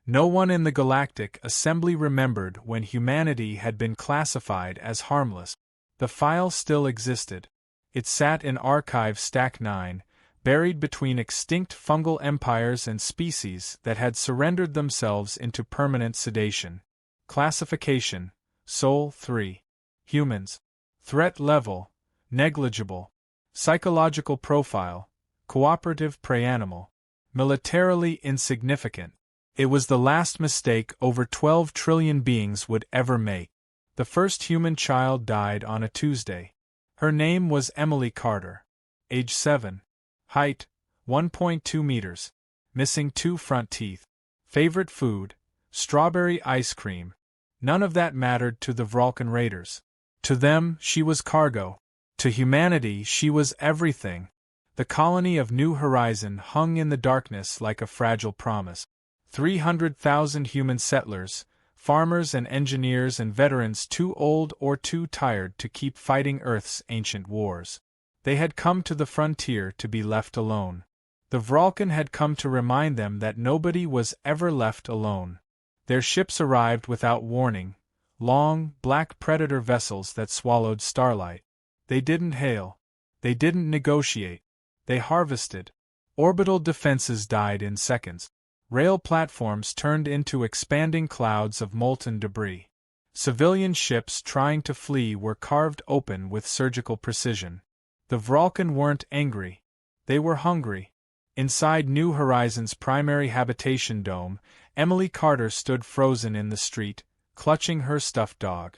No one in the Galactic Assembly remembered when humanity had been classified as harmless. The file still existed. It sat in Archive Stack 9, buried between extinct fungal empires and species that had surrendered themselves into permanent sedation. Classification: Sol 3. Humans. Threat level: negligible. Psychological profile: cooperative prey-animal. Militarily insignificant. It was the last mistake over 12 trillion beings would ever make. The first human child died on a Tuesday. Her name was Emily Carter. Age 7. Height: 1.2 meters. Missing 2 front teeth. Favorite food: strawberry ice cream. None of that mattered to the Vulcan raiders. To them, she was cargo. To humanity, she was everything. The colony of New Horizon hung in the darkness like a fragile promise. 300,000 human settlers, farmers and engineers and veterans too old or too tired to keep fighting Earth's ancient wars. They had come to the frontier to be left alone. The Vulcan had come to remind them that nobody was ever left alone. Their ships arrived without warning, long, black predator vessels that swallowed starlight. They didn't hail. They didn't negotiate. They harvested. Orbital defenses died in seconds. Rail platforms turned into expanding clouds of molten debris. Civilian ships trying to flee were carved open with surgical precision. The Vulcan weren't angry. They were hungry. Inside New Horizon's primary habitation dome, Emily Carter stood frozen in the street, clutching her stuffed dog.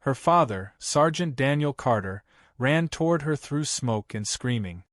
Her father, Sergeant Daniel Carter, ran toward her through smoke and screaming.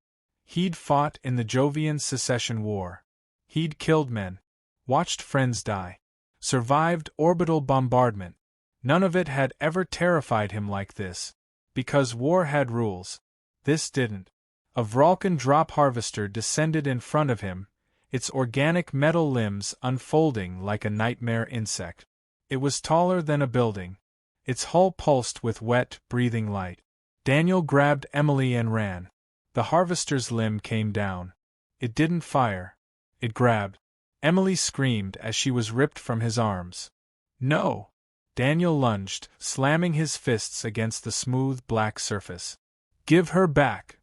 He'd fought in the Jovian Secession War. He'd killed men, watched friends die, survived orbital bombardment. None of it had ever terrified him like this. Because war had rules. This didn't. A Vulcan drop harvester descended in front of him, its organic metal limbs unfolding like a nightmare insect. It was taller than a building. Its hull pulsed with wet, breathing light. Daniel grabbed Emily and ran. The harvester's limb came down. It didn't fire. It grabbed. Emily screamed as she was ripped from his arms. No! Daniel lunged, slamming his fists against the smooth black surface. Give her back!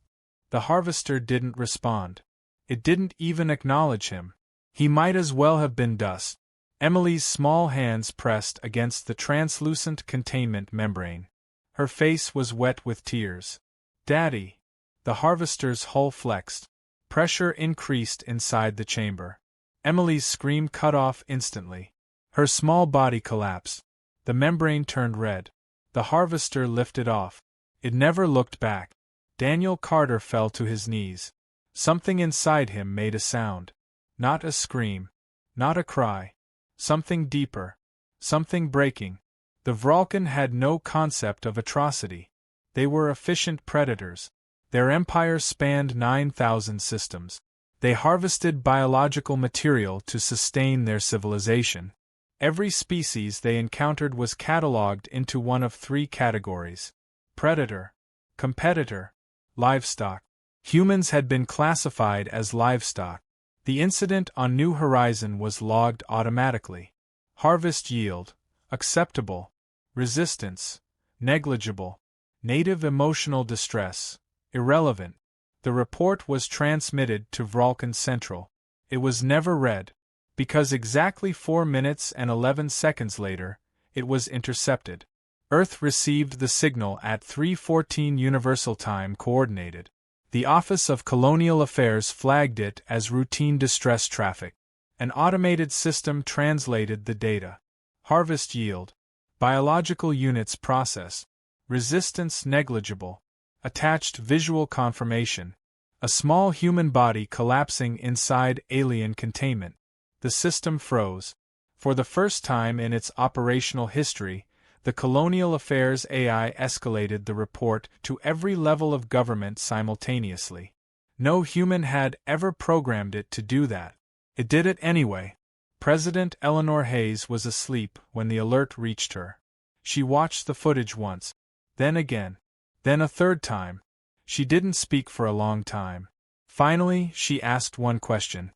The harvester didn't respond. It didn't even acknowledge him. He might as well have been dust. Emily's small hands pressed against the translucent containment membrane. Her face was wet with tears. Daddy! The harvester's hull flexed. Pressure increased inside the chamber. Emily's scream cut off instantly. Her small body collapsed. The membrane turned red. The harvester lifted off. It never looked back. Daniel Carter fell to his knees. Something inside him made a sound. Not a scream. Not a cry. Something deeper. Something breaking. The Vulcan had no concept of atrocity. They were efficient predators. Their empire spanned 9,000 systems. They harvested biological material to sustain their civilization. Every species they encountered was catalogued into one of 3 categories: predator, competitor, livestock. Humans had been classified as livestock. The incident on New Horizon was logged automatically. Harvest yield: acceptable. Resistance: negligible. Native emotional distress: irrelevant. The report was transmitted to Vulcan Central. It was never read, because exactly 4 minutes and 11 seconds later, it was intercepted. Earth received the signal at 3:14 Universal Time Coordinated. The Office of Colonial Affairs flagged it as routine distress traffic. An automated system translated the data. Harvest yield: biological units processed. Resistance negligible. Attached visual confirmation: a small human body collapsing inside alien containment. The system froze. For the first time in its operational history, the Colonial Affairs AI escalated the report to every level of government simultaneously. No human had ever programmed it to do that. It did it anyway. President Eleanor Hayes was asleep when the alert reached her. She watched the footage once, then again, then a third time. She didn't speak for a long time. Finally, she asked one question.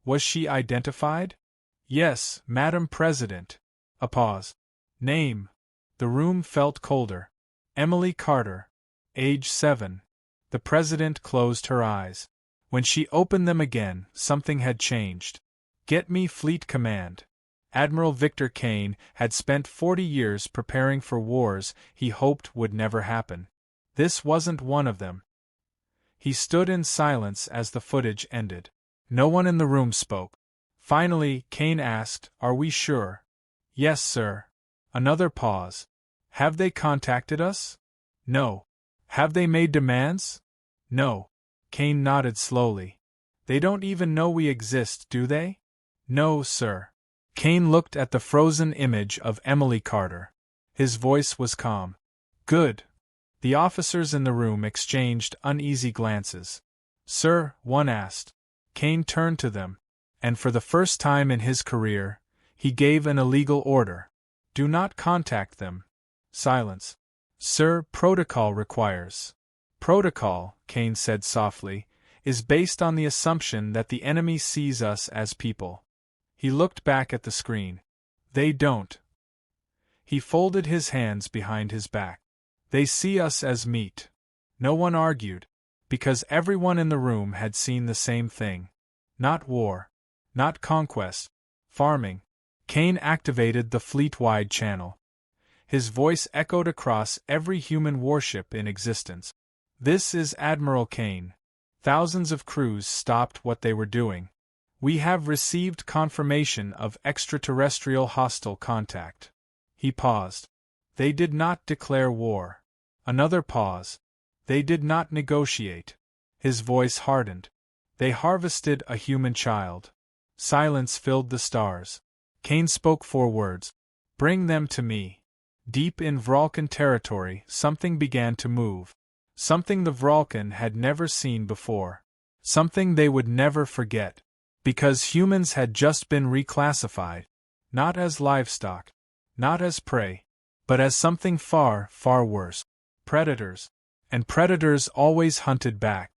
Was she identified? Yes, Madam President. A pause. Name. The room felt colder. Emily Carter. Age 7. The President closed her eyes. When she opened them again, something had changed. Get me Fleet Command. Admiral Victor Kane had spent 40 years preparing for wars he hoped would never happen. This wasn't one of them. He stood in silence as the footage ended. No one in the room spoke. Finally, Kane asked, "Are we sure?" "Yes, sir." Another pause. "Have they contacted us?" "No." "Have they made demands?" "No." Kane nodded slowly. "They don't even know we exist, do they?" "No, sir." Kane looked at the frozen image of Emily Carter. His voice was calm. "Good." The officers in the room exchanged uneasy glances. "Sir," one asked. Kane turned to them, and for the first time in his career, he gave an illegal order. "Do not contact them." Silence. "Sir, protocol requires." "Protocol," Kane said softly, "is based on the assumption that the enemy sees us as people." He looked back at the screen. "They don't." He folded his hands behind his back. "They see us as meat." No one argued, because everyone in the room had seen the same thing. Not war. Not conquest. Farming. Kane activated the fleet-wide channel. His voice echoed across every human warship in existence. "This is Admiral Kane." Thousands of crews stopped what they were doing. "We have received confirmation of extraterrestrial hostile contact." He paused. "They did not declare war." Another pause. "They did not negotiate." His voice hardened. "They harvested a human child." Silence filled the stars. Kane spoke 4 words. "Bring them to me." Deep in Vralken territory, something began to move. Something the Vralken had never seen before. Something they would never forget. Because humans had just been reclassified. Not as livestock. Not as prey. But as something far, far worse. Predators. And predators always hunted back.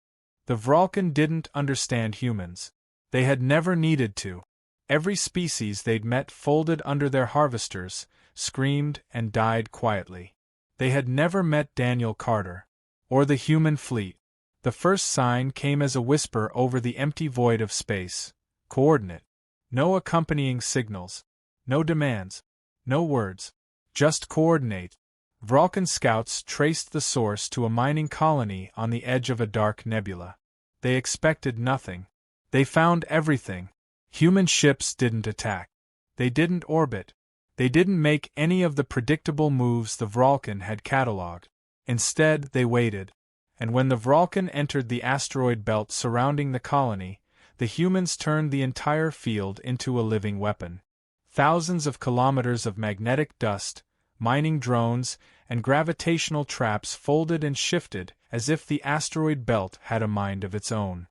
The Vralken didn't understand humans. They had never needed to. Every species they'd met folded under their harvesters, screamed, and died quietly. They had never met Daniel Carter. Or the human fleet. The first sign came as a whisper over the empty void of space. Coordinate. No accompanying signals. No demands. No words. Just coordinate. Vralken scouts traced the source to a mining colony on the edge of a dark nebula. They expected nothing. They found everything. Human ships didn't attack. They didn't orbit. They didn't make any of the predictable moves the Vralken had catalogued. Instead, they waited. And when the Vralken entered the asteroid belt surrounding the colony, the humans turned the entire field into a living weapon. Thousands of kilometers of magnetic dust, mining drones, and gravitational traps folded and shifted as if the asteroid belt had a mind of its own.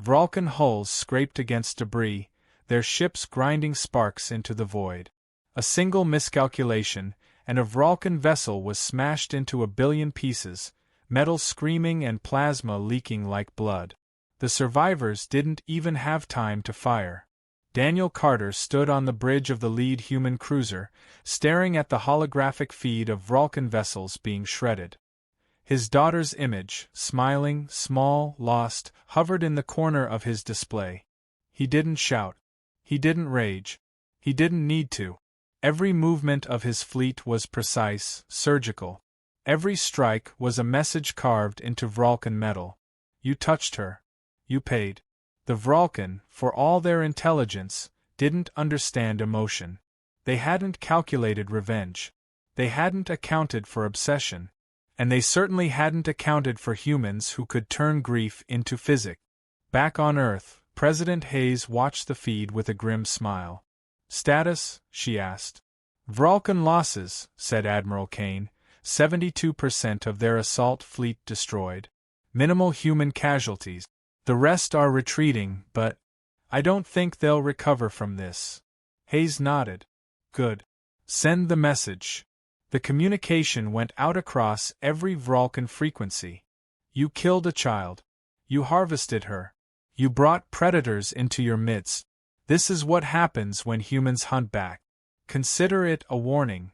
Vralken hulls scraped against debris, their ships grinding sparks into the void. A single miscalculation, and a Vralken vessel was smashed into a billion pieces, metal screaming and plasma leaking like blood. The survivors didn't even have time to fire. Daniel Carter stood on the bridge of the lead human cruiser, staring at the holographic feed of Vralken vessels being shredded. His daughter's image, smiling, small, lost, hovered in the corner of his display. He didn't shout. He didn't rage. He didn't need to. Every movement of his fleet was precise, surgical. Every strike was a message carved into Vralken metal. You touched her. You paid. The Vralken, for all their intelligence, didn't understand emotion. They hadn't calculated revenge. They hadn't accounted for obsession. And they certainly hadn't accounted for humans who could turn grief into physics. Back on Earth, President Hayes watched the feed with a grim smile. "Status?" she asked. "Vralken losses," said Admiral Kane. 72% of their assault fleet destroyed. Minimal human casualties. The rest are retreating, but I don't think they'll recover from this. Hayes nodded. "Good. Send the message." The communication went out across every Vralken frequency. You killed a child. You harvested her. You brought predators into your midst. This is what happens when humans hunt back. Consider it a warning.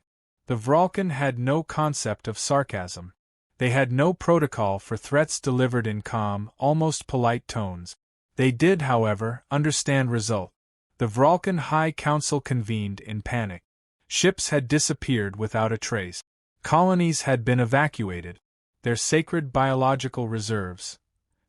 The Vralken had no concept of sarcasm. They had no protocol for threats delivered in calm, almost polite tones. They did, however, understand result. The Vralken High Council convened in panic. Ships had disappeared without a trace. Colonies had been evacuated. Their sacred biological reserves,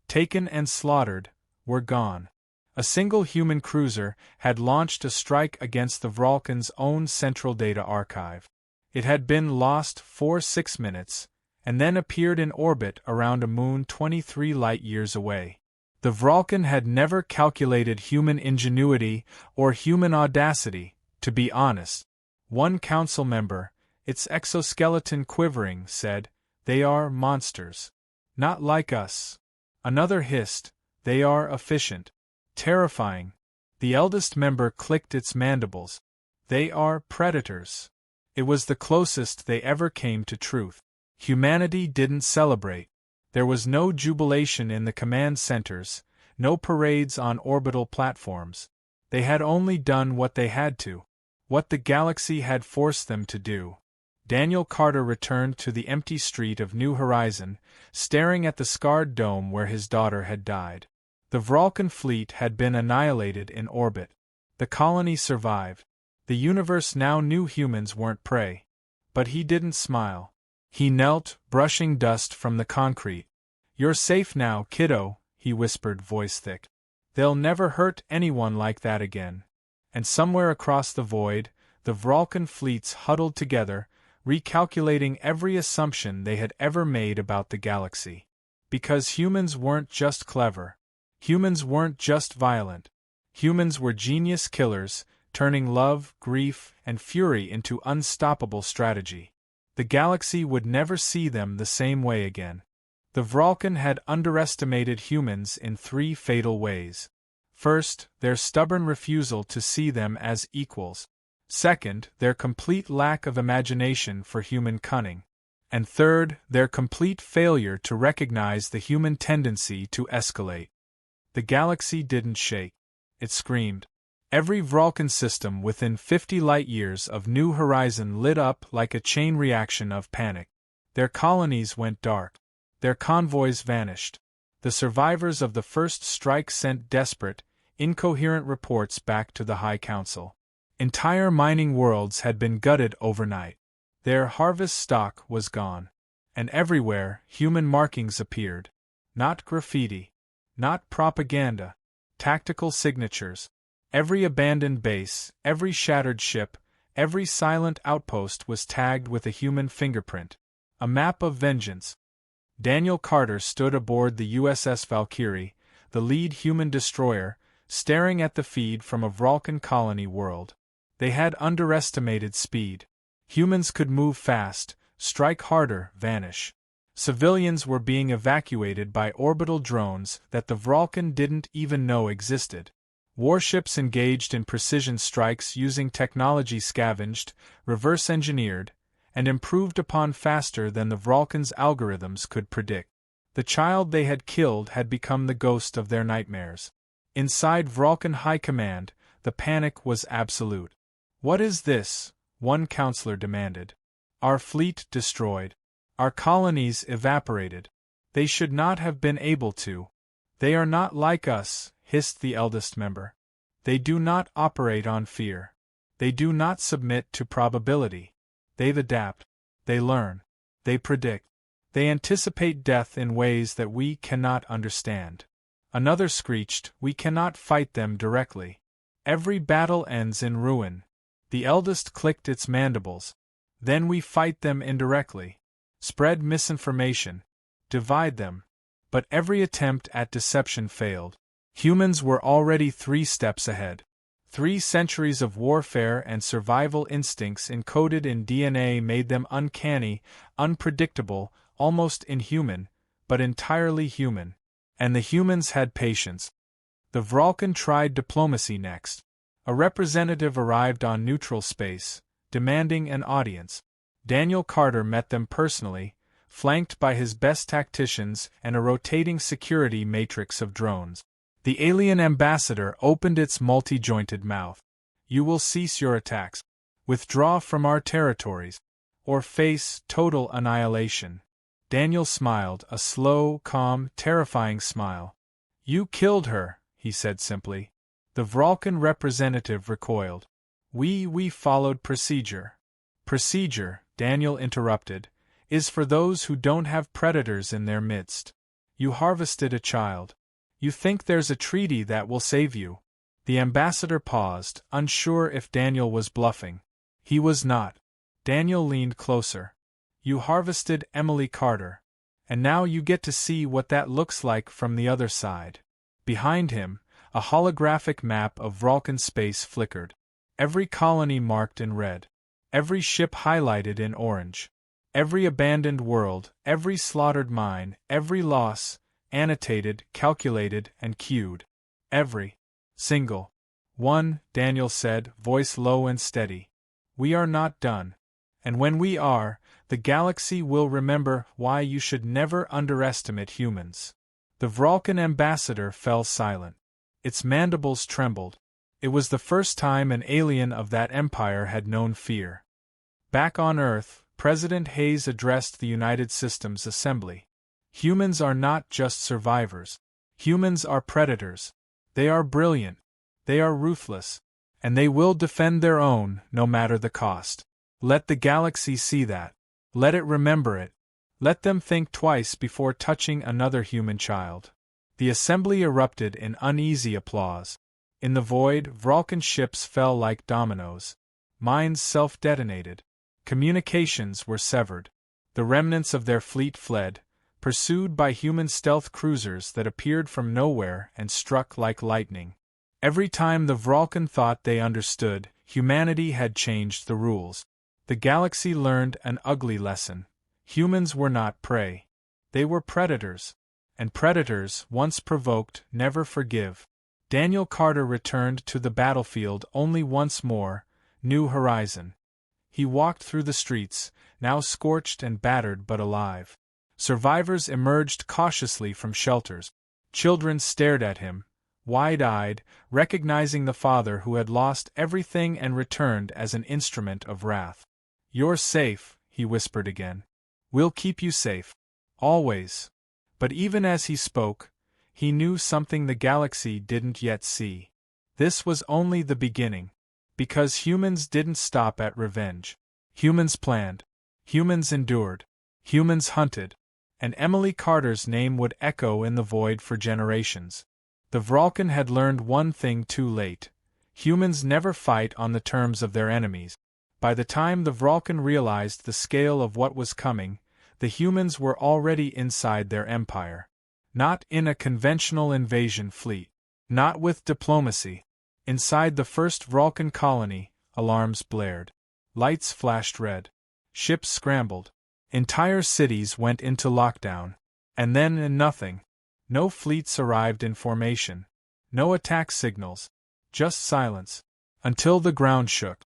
taken and slaughtered, were gone. A single human cruiser had launched a strike against the Vralken's own central data archive. It had been lost for 6 minutes, and then appeared in orbit around a moon 23 light-years away. The Vralken had never calculated human ingenuity or human audacity, to be honest. One council member, its exoskeleton quivering, said, "They are monsters. Not like us." Another hissed, "They are efficient. Terrifying." The eldest member clicked its mandibles. "They are predators." It was the closest they ever came to truth. Humanity didn't celebrate. There was no jubilation in the command centers, no parades on orbital platforms. They had only done what they had to. What the galaxy had forced them to do. Daniel Carter returned to the empty street of New Horizon, staring at the scarred dome where his daughter had died. The Vralken fleet had been annihilated in orbit. The colony survived. The universe now knew humans weren't prey. But he didn't smile. He knelt, brushing dust from the concrete. "You're safe now, kiddo," he whispered, voice thick. "They'll never hurt anyone like that again." And somewhere across the void, the Vralken fleets huddled together, recalculating every assumption they had ever made about the galaxy. Because humans weren't just clever. Humans weren't just violent. Humans were genius killers, turning love, grief, and fury into unstoppable strategy. The galaxy would never see them the same way again. The Vralken had underestimated humans in 3 fatal ways. First, their stubborn refusal to see them as equals. Second, their complete lack of imagination for human cunning. And third, their complete failure to recognize the human tendency to escalate. The galaxy didn't shake. It screamed. Every Vralken system within 50 light-years of New Horizon lit up like a chain reaction of panic. Their colonies went dark. Their convoys vanished. The survivors of the first strike sent desperate, incoherent reports back to the High Council. Entire mining worlds had been gutted overnight. Their harvest stock was gone. And everywhere, human markings appeared. Not graffiti. Not propaganda. Tactical signatures. Every abandoned base, every shattered ship, every silent outpost was tagged with a human fingerprint. A map of vengeance. Daniel Carter stood aboard the USS Valkyrie, the lead human destroyer, staring at the feed from a Vralken colony world. They had underestimated speed. Humans could move fast, strike harder, vanish. Civilians were being evacuated by orbital drones that the Vralken didn't even know existed. Warships engaged in precision strikes using technology scavenged, reverse-engineered, and improved upon faster than the Vralken's algorithms could predict. The child they had killed had become the ghost of their nightmares. Inside Vralken High Command, the panic was absolute. "What is this?" one counselor demanded. "Our fleet destroyed. Our colonies evaporated. They should not have been able to." "They are not like us," hissed the eldest member. "They do not operate on fear. They do not submit to probability. They adapt. They learn. They predict. They anticipate death in ways that we cannot understand." Another screeched, "We cannot fight them directly. Every battle ends in ruin." The eldest clicked its mandibles. "Then we fight them indirectly. Spread misinformation. Divide them." But every attempt at deception failed. Humans were already 3 steps ahead. 3 centuries of warfare and survival instincts encoded in DNA made them uncanny, unpredictable, almost inhuman, but entirely human. And the humans had patience. The Vralken tried diplomacy next. A representative arrived on neutral space, demanding an audience. Daniel Carter met them personally, flanked by his best tacticians and a rotating security matrix of drones. The alien ambassador opened its multi-jointed mouth. You will cease your attacks, withdraw from our territories, or face total annihilation. Daniel smiled, a slow, calm, terrifying smile. You killed her, he said simply. The Vralken representative recoiled. We followed procedure. Procedure, Daniel interrupted, is for those who don't have predators in their midst. You harvested a child. You think there's a treaty that will save you. The ambassador paused, unsure if Daniel was bluffing. He was not. Daniel leaned closer. You harvested Emily Carter. And now you get to see what that looks like from the other side. Behind him, a holographic map of Vralken space flickered. Every colony marked in red. Every ship highlighted in orange. Every abandoned world, every slaughtered mine, every loss, annotated, calculated, and queued. Every single one, Daniel said, voice low and steady. We are not done. And when we are, the galaxy will remember why you should never underestimate humans. The Vralken ambassador fell silent. Its mandibles trembled. It was the first time an alien of that empire had known fear. Back on Earth, President Hayes addressed the United Systems Assembly. Humans are not just survivors. Humans are predators. They are brilliant. They are ruthless. And they will defend their own, no matter the cost. Let the galaxy see that. Let it remember it. Let them think twice before touching another human child. The assembly erupted in uneasy applause. In the void, Vralken ships fell like dominoes. Mines self-detonated. Communications were severed. The remnants of their fleet fled, pursued by human stealth cruisers that appeared from nowhere and struck like lightning. Every time the Vralken thought they understood, humanity had changed the rules. The galaxy learned an ugly lesson. Humans were not prey. They were predators. And predators, once provoked, never forgive. Daniel Carter returned to the battlefield only once more, New Horizon. He walked through the streets, now scorched and battered but alive. Survivors emerged cautiously from shelters. Children stared at him, wide-eyed, recognizing the father who had lost everything and returned as an instrument of wrath. You're safe, he whispered again. We'll keep you safe. Always. But even as he spoke, he knew something the galaxy didn't yet see. This was only the beginning. Because humans didn't stop at revenge. Humans planned. Humans endured. Humans hunted. And Emily Carter's name would echo in the void for generations. The Vralken had learned one thing too late. Humans never fight on the terms of their enemies. By the time the Vralken realized the scale of what was coming, the humans were already inside their empire. Not in a conventional invasion fleet. Not with diplomacy. Inside the first Vralken colony, alarms blared. Lights flashed red. Ships scrambled. Entire cities went into lockdown. And then nothing. No fleets arrived in formation. No attack signals. Just silence. Until the ground shook.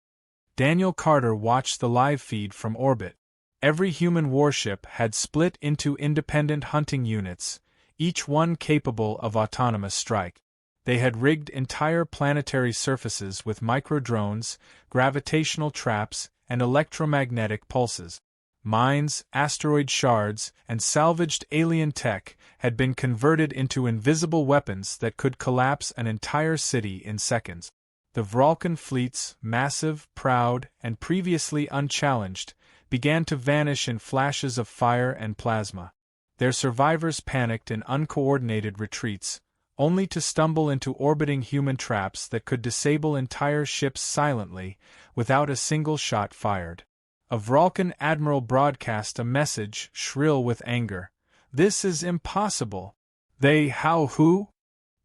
Daniel Carter watched the live feed from orbit. Every human warship had split into independent hunting units, each one capable of autonomous strike. They had rigged entire planetary surfaces with microdrones, gravitational traps, and electromagnetic pulses. Mines, asteroid shards, and salvaged alien tech had been converted into invisible weapons that could collapse an entire city in seconds. The Vralken fleets, massive, proud, and previously unchallenged, began to vanish in flashes of fire and plasma. Their survivors panicked in uncoordinated retreats, only to stumble into orbiting human traps that could disable entire ships silently, without a single shot fired. A Vralken admiral broadcast a message, shrill with anger. This is impossible. Who?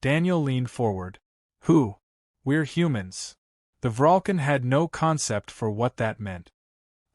Daniel leaned forward. Who? We're humans. The Vralken had no concept for what that meant.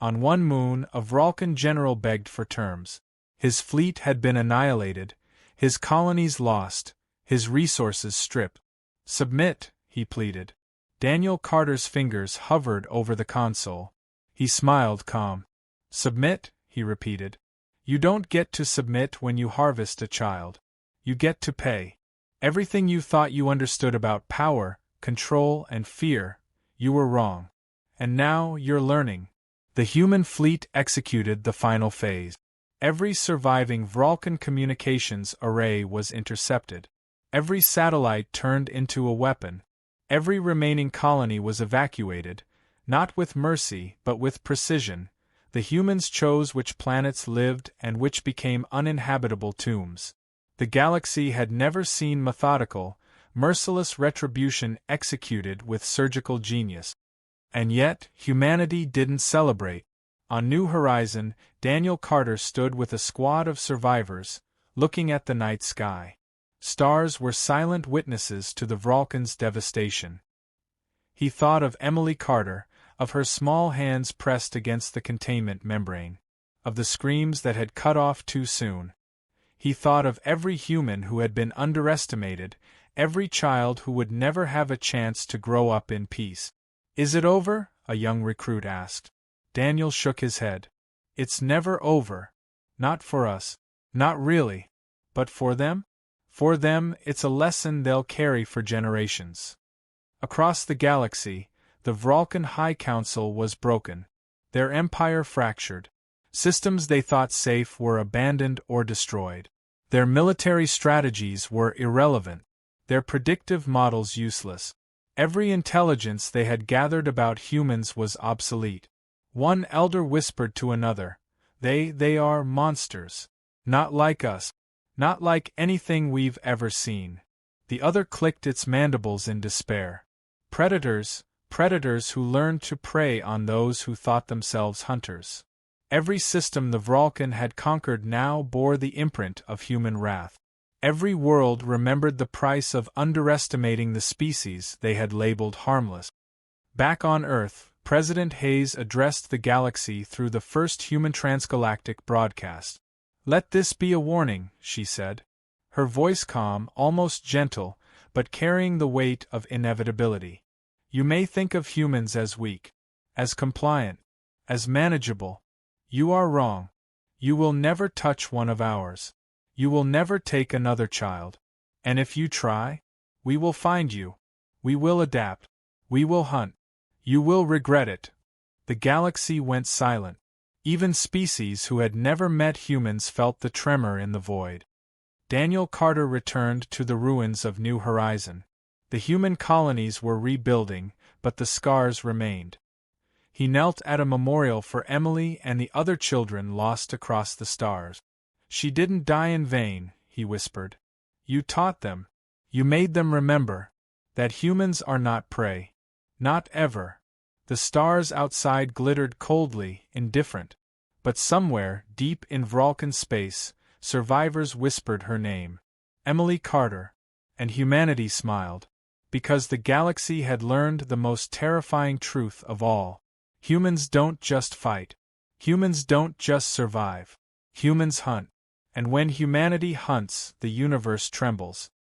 On one moon, a Vralken general begged for terms. His fleet had been annihilated, his colonies lost, his resources stripped. Submit, he pleaded. Daniel Carter's fingers hovered over the console. He smiled calm. Submit, he repeated. You don't get to submit when you harvest a child. You get to pay. Everything you thought you understood about power, control, and fear, you were wrong. And now you're learning. The human fleet executed the final phase. Every surviving Vulcan communications array was intercepted. Every satellite turned into a weapon. Every remaining colony was evacuated, not with mercy but with precision. The humans chose which planets lived and which became uninhabitable tombs. The galaxy had never seen methodical, merciless retribution executed with surgical genius. And yet, humanity didn't celebrate. On New Horizon, Daniel Carter stood with a squad of survivors, looking at the night sky. Stars were silent witnesses to the Vulcan's devastation. He thought of Emily Carter, of her small hands pressed against the containment membrane, of the screams that had cut off too soon. He thought of every human who had been underestimated, every child who would never have a chance to grow up in peace. "Is it over?" a young recruit asked. Daniel shook his head. "It's never over. Not for us. Not really. But for them? For them, it's a lesson they'll carry for generations." Across the galaxy, the Vulcan High Council was broken. Their empire fractured. Systems they thought safe were abandoned or destroyed. Their military strategies were irrelevant. Their predictive models useless. Every intelligence they had gathered about humans was obsolete. One elder whispered to another, They are monsters. Not like us. Not like anything we've ever seen." The other clicked its mandibles in despair. Predators who learned to prey on those who thought themselves hunters. Every system the Vulcan had conquered now bore the imprint of human wrath. Every world remembered the price of underestimating the species they had labeled harmless. Back on Earth, President Hayes addressed the galaxy through the first human transgalactic broadcast. "Let this be a warning," she said. Her voice calm, almost gentle, but carrying the weight of inevitability. "You may think of humans as weak, as compliant, as manageable. You are wrong. You will never touch one of ours. You will never take another child. And if you try, we will find you. We will adapt. We will hunt. You will regret it." The galaxy went silent. Even species who had never met humans felt the tremor in the void. Daniel Carter returned to the ruins of New Horizon. The human colonies were rebuilding, but the scars remained. He knelt at a memorial for Emily and the other children lost across the stars. "She didn't die in vain," he whispered. "You taught them. You made them remember that humans are not prey. Not ever." The stars outside glittered coldly, indifferent. But somewhere, deep in Vulcan space, survivors whispered her name. Emily Carter. And humanity smiled. Because the galaxy had learned the most terrifying truth of all. Humans don't just fight. Humans don't just survive. Humans hunt. And when humanity hunts, the universe trembles.